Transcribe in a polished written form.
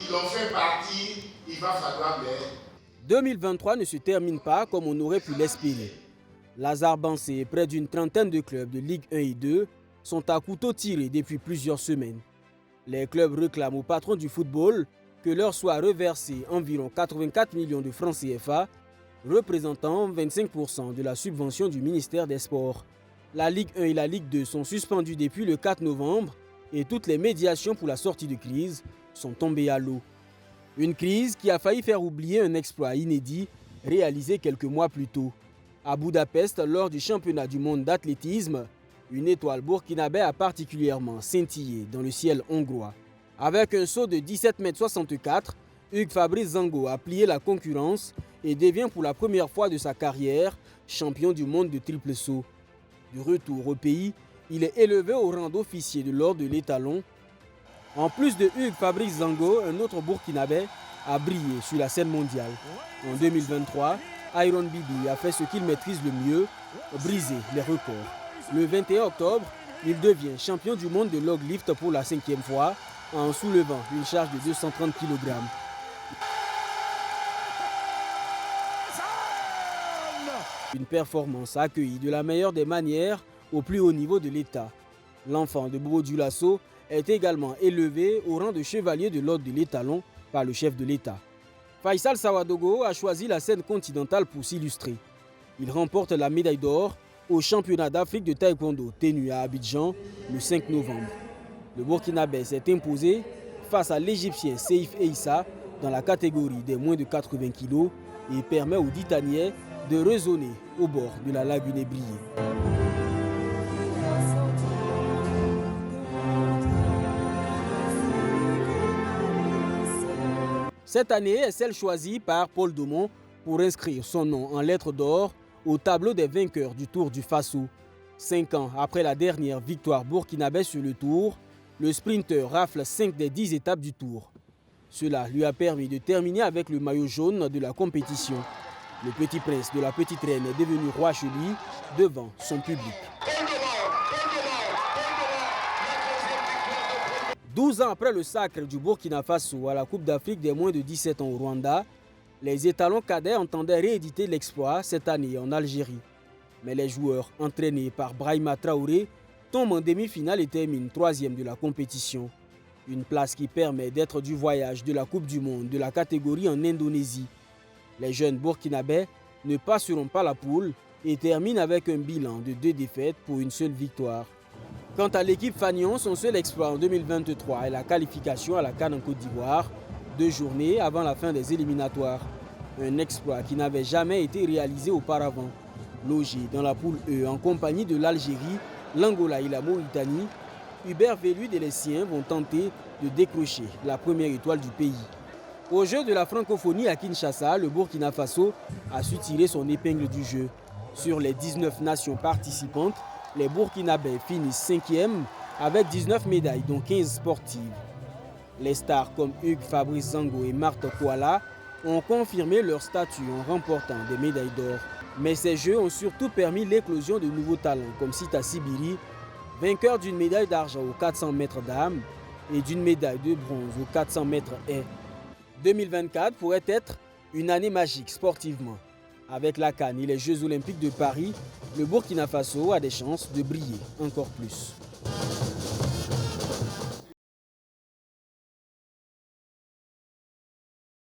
qui l'ont fait partir, il va falloir les... 2023 ne se termine pas comme on aurait pu l'espérer. Lazare-Bansé et près d'une trentaine de clubs de Ligue 1 et 2 sont à couteau tiré depuis plusieurs semaines. Les clubs réclament au patron du football que leur soit reversé environ 84 millions de francs CFA, représentant 25% de la subvention du ministère des Sports. La Ligue 1 et la Ligue 2 sont suspendues depuis le 4 novembre et toutes les médiations pour la sortie de crise sont tombées à l'eau. Une crise qui a failli faire oublier un exploit inédit réalisé quelques mois plus tôt. À Budapest, lors du championnat du monde d'athlétisme, une étoile burkinabé a particulièrement scintillé dans le ciel hongrois. Avec un saut de 17,64 m, Hugues Fabrice Zango a plié la concurrence et devient pour la première fois de sa carrière champion du monde de triple saut. Du retour au pays, il est élevé au rang d'officier de l'ordre de l'étalon. En plus de Hugues Fabrice Zango, un autre burkinabé a brillé sur la scène mondiale. En 2023, Iron Bibi a fait ce qu'il maîtrise le mieux, briser les records. Le 21 octobre, il devient champion du monde de log lift pour la 5e fois en soulevant une charge de 230 kg. Une performance accueillie de la meilleure des manières au plus haut niveau de l'État. L'enfant de Bobo Dioulasso est également élevé au rang de chevalier de l'ordre de l'étalon par le chef de l'État. Faisal Sawadogo a choisi la scène continentale pour s'illustrer. Il remporte la médaille d'or au championnat d'Afrique de taekwondo tenu à Abidjan le 5 novembre. Le Burkinabé s'est imposé face à l'Égyptien Seif Eissa dans la catégorie des moins de 80 kg et permet aux Ditaniais de résonner au bord de la lagune ébriée. Cette année est celle choisie par Paul Domon pour inscrire son nom en lettres d'or au tableau des vainqueurs du Tour du Faso. 5 ans après la dernière victoire burkinabé sur le Tour, le sprinter rafle 5 des 10 étapes du Tour. Cela lui a permis de terminer avec le maillot jaune de la compétition. Le petit prince de la petite reine est devenu roi chez lui devant son public. 12 ans après le sacre du Burkina Faso à la Coupe d'Afrique des moins de 17 ans au Rwanda, les étalons cadets entendaient rééditer l'exploit cette année en Algérie. Mais les joueurs entraînés par Brahima Traoré tombent en demi-finale et terminent 3e de la compétition. Une place qui permet d'être du voyage de la Coupe du Monde de la catégorie en Indonésie. Les jeunes burkinabés ne passeront pas la poule et terminent avec un bilan de 2 défaites pour une seule victoire. Quant à l'équipe Fagnon, son seul exploit en 2023 est la qualification à la CAN en Côte d'Ivoire, 2 journées avant la fin des éliminatoires. Un exploit qui n'avait jamais été réalisé auparavant. Logé dans la poule E en compagnie de l'Algérie, l'Angola et la Mauritanie, Hubert Velud et les siens vont tenter de décrocher la première étoile du pays. Au jeu de la francophonie à Kinshasa, le Burkina Faso a su tirer son épingle du jeu. Sur les 19 nations participantes, les Burkinabés finissent 5e avec 19 médailles, dont 15 sportives. Les stars comme Hugues Fabrice Zango et Marthe Kouala ont confirmé leur statut en remportant des médailles d'or. Mais ces jeux ont surtout permis l'éclosion de nouveaux talents comme Sita Sibiri, vainqueur d'une médaille d'argent aux 400 mètres dames et d'une médaille de bronze aux 400 mètres haies. 2024 pourrait être une année magique sportivement. Avec la CAN et les Jeux Olympiques de Paris, le Burkina Faso a des chances de briller encore plus.